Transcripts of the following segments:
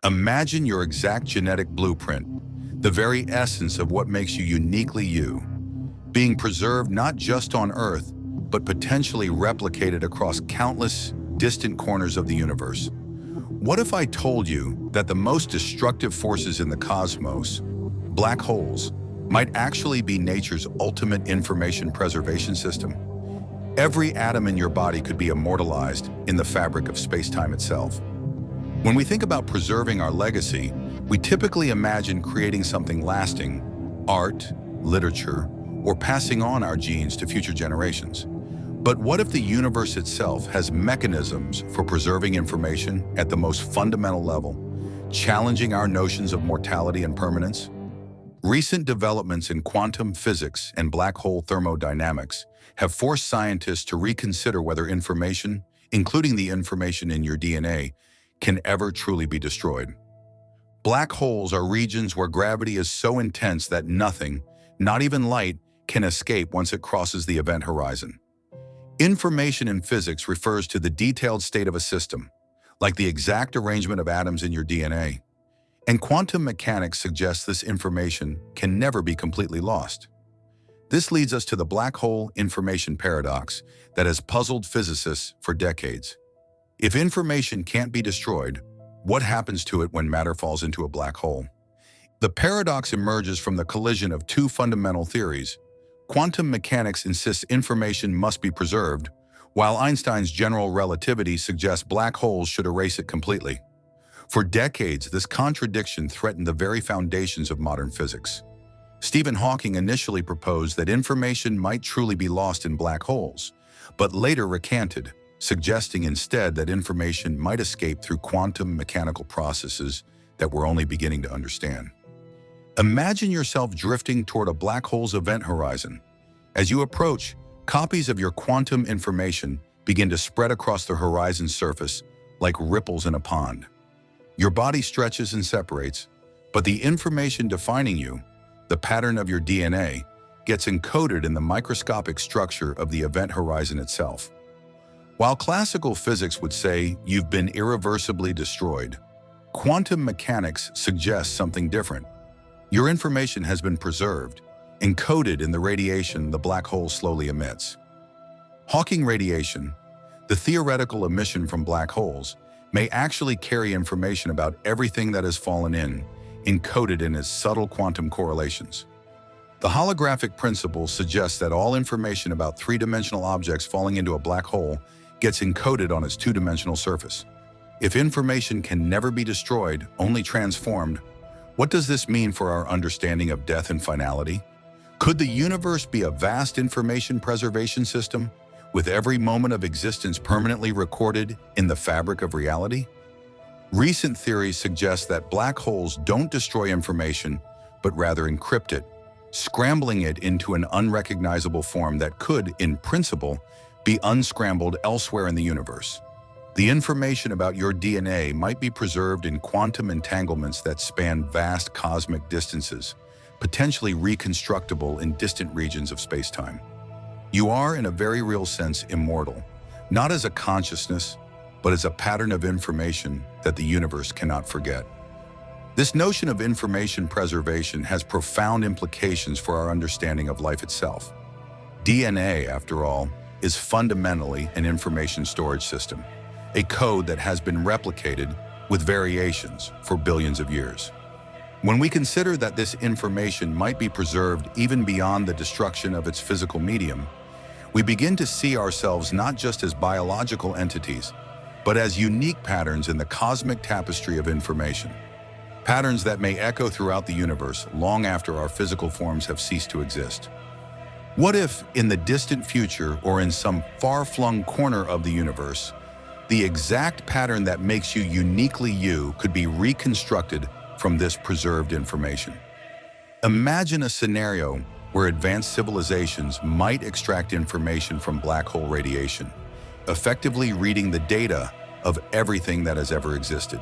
Imagine your exact genetic blueprint, the very essence of what makes you uniquely you, being preserved not just on Earth, but potentially replicated across countless distant corners of the universe. What if I told you that the most destructive forces in the cosmos, black holes, might actually be nature's ultimate information preservation system? Every atom in your body could be immortalized in the fabric of spacetime itself. When we think about preserving our legacy, we typically imagine creating something lasting, art, literature, or passing on our genes to future generations. But what if the universe itself has mechanisms for preserving information at the most fundamental level, challenging our notions of mortality and permanence? Recent developments in quantum physics and black hole thermodynamics have forced scientists to reconsider whether information, including the information in your DNA, can ever truly be destroyed. Black holes are regions where gravity is so intense that nothing, not even light, can escape once it crosses the event horizon. Information in physics refers to the detailed state of a system, like the exact arrangement of atoms in your DNA. And quantum mechanics suggests this information can never be completely lost. This leads us to the black hole information paradox that has puzzled physicists for decades. If information can't be destroyed, what happens to it when matter falls into a black hole? The paradox emerges from the collision of two fundamental theories. Quantum mechanics insists information must be preserved, while Einstein's general relativity suggests black holes should erase it completely. For decades, this contradiction threatened the very foundations of modern physics. Stephen Hawking initially proposed that information might truly be lost in black holes, but later recanted, suggesting instead that information might escape through quantum mechanical processes that we're only beginning to understand. Imagine yourself drifting toward a black hole's event horizon. As you approach, copies of your quantum information begin to spread across the horizon's surface like ripples in a pond. Your body stretches and separates, but the information defining you, the pattern of your DNA, gets encoded in the microscopic structure of the event horizon itself. While classical physics would say you've been irreversibly destroyed, quantum mechanics suggests something different. Your information has been preserved, encoded in the radiation the black hole slowly emits. Hawking radiation, the theoretical emission from black holes, may actually carry information about everything that has fallen in, encoded in its subtle quantum correlations. The holographic principle suggests that all information about three-dimensional objects falling into a black hole gets encoded on its two-dimensional surface. If information can never be destroyed, only transformed, what does this mean for our understanding of death and finality? Could the universe be a vast information preservation system, with every moment of existence permanently recorded in the fabric of reality? Recent theories suggest that black holes don't destroy information, but rather encrypt it, scrambling it into an unrecognizable form that could, in principle, be unscrambled elsewhere in the universe. The information about your DNA might be preserved in quantum entanglements that span vast cosmic distances, potentially reconstructible in distant regions of spacetime. You are, in a very real sense, immortal, not as a consciousness, but as a pattern of information that the universe cannot forget. This notion of information preservation has profound implications for our understanding of life itself. DNA, after all, is fundamentally an information storage system, a code that has been replicated with variations for billions of years. When we consider that this information might be preserved even beyond the destruction of its physical medium, we begin to see ourselves not just as biological entities, but as unique patterns in the cosmic tapestry of information. Patterns that may echo throughout the universe long after our physical forms have ceased to exist. What if, in the distant future or in some far-flung corner of the universe, the exact pattern that makes you uniquely you could be reconstructed from this preserved information? Imagine a scenario where advanced civilizations might extract information from black hole radiation, effectively reading the data of everything that has ever existed.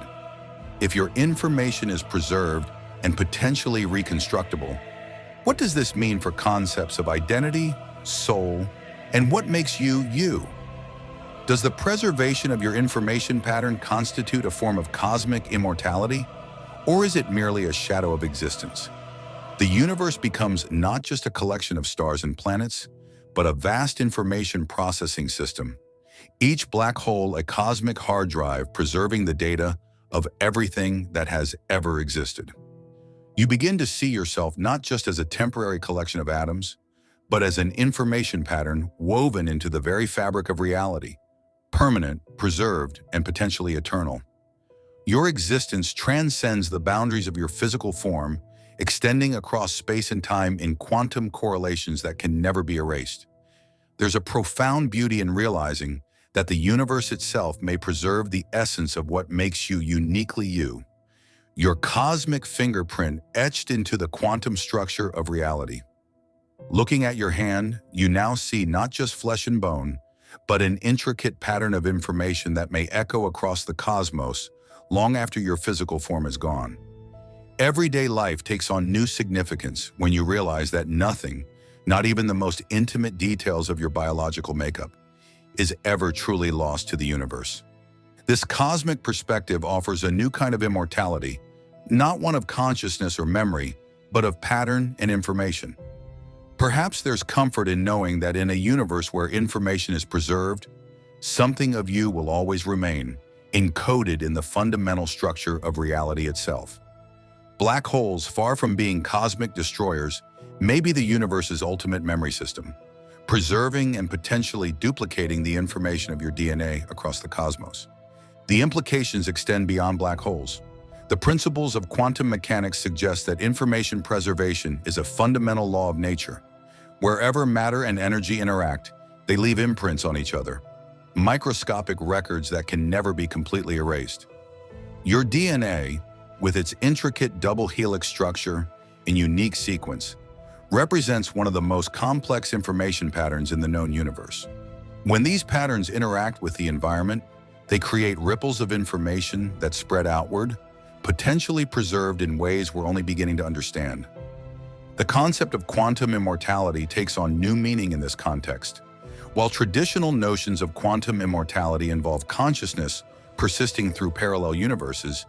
If your information is preserved and potentially reconstructible, what does this mean for concepts of identity, soul, and what makes you, you? Does the preservation of your information pattern constitute a form of cosmic immortality, or is it merely a shadow of existence? The universe becomes not just a collection of stars and planets, but a vast information processing system. Each black hole a cosmic hard drive preserving the data of everything that has ever existed. You begin to see yourself not just as a temporary collection of atoms, but as an information pattern woven into the very fabric of reality, permanent, preserved, and potentially eternal. Your existence transcends the boundaries of your physical form, extending across space and time in quantum correlations that can never be erased. There's a profound beauty in realizing that the universe itself may preserve the essence of what makes you uniquely you, your cosmic fingerprint etched into the quantum structure of reality. Looking at your hand, you now see not just flesh and bone, but an intricate pattern of information that may echo across the cosmos long after your physical form is gone. Everyday life takes on new significance when you realize that nothing, not even the most intimate details of your biological makeup, is ever truly lost to the universe. This cosmic perspective offers a new kind of immortality, not one of consciousness or memory, but of pattern and information. Perhaps there's comfort in knowing that in a universe where information is preserved, something of you will always remain, encoded in the fundamental structure of reality itself. Black holes, far from being cosmic destroyers, may be the universe's ultimate memory system, preserving and potentially duplicating the information of your DNA across the cosmos. The implications extend beyond black holes. The principles of quantum mechanics suggest that information preservation is a fundamental law of nature. Wherever matter and energy interact, they leave imprints on each other, microscopic records that can never be completely erased. Your DNA, with its intricate double helix structure and unique sequence, represents one of the most complex information patterns in the known universe. When these patterns interact with the environment, they create ripples of information that spread outward, potentially preserved in ways we're only beginning to understand. The concept of quantum immortality takes on new meaning in this context. While traditional notions of quantum immortality involve consciousness persisting through parallel universes,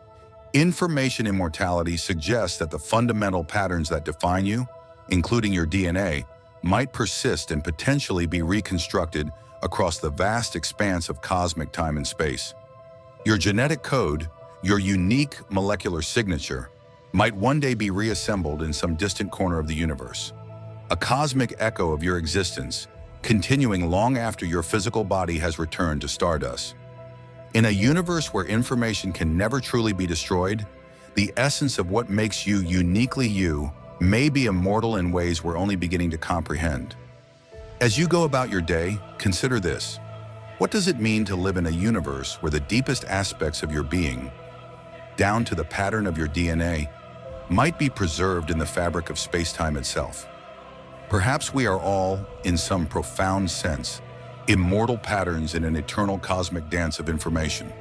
information immortality suggests that the fundamental patterns that define you, including your DNA, might persist and potentially be reconstructed across the vast expanse of cosmic time and space. Your genetic code, your unique molecular signature, might one day be reassembled in some distant corner of the universe, a cosmic echo of your existence, continuing long after your physical body has returned to stardust. In a universe where information can never truly be destroyed, the essence of what makes you uniquely you may be immortal in ways we're only beginning to comprehend. As you go about your day, consider this. What does it mean to live in a universe where the deepest aspects of your being, down to the pattern of your DNA, might be preserved in the fabric of spacetime itself? Perhaps we are all, in some profound sense, immortal patterns in an eternal cosmic dance of information.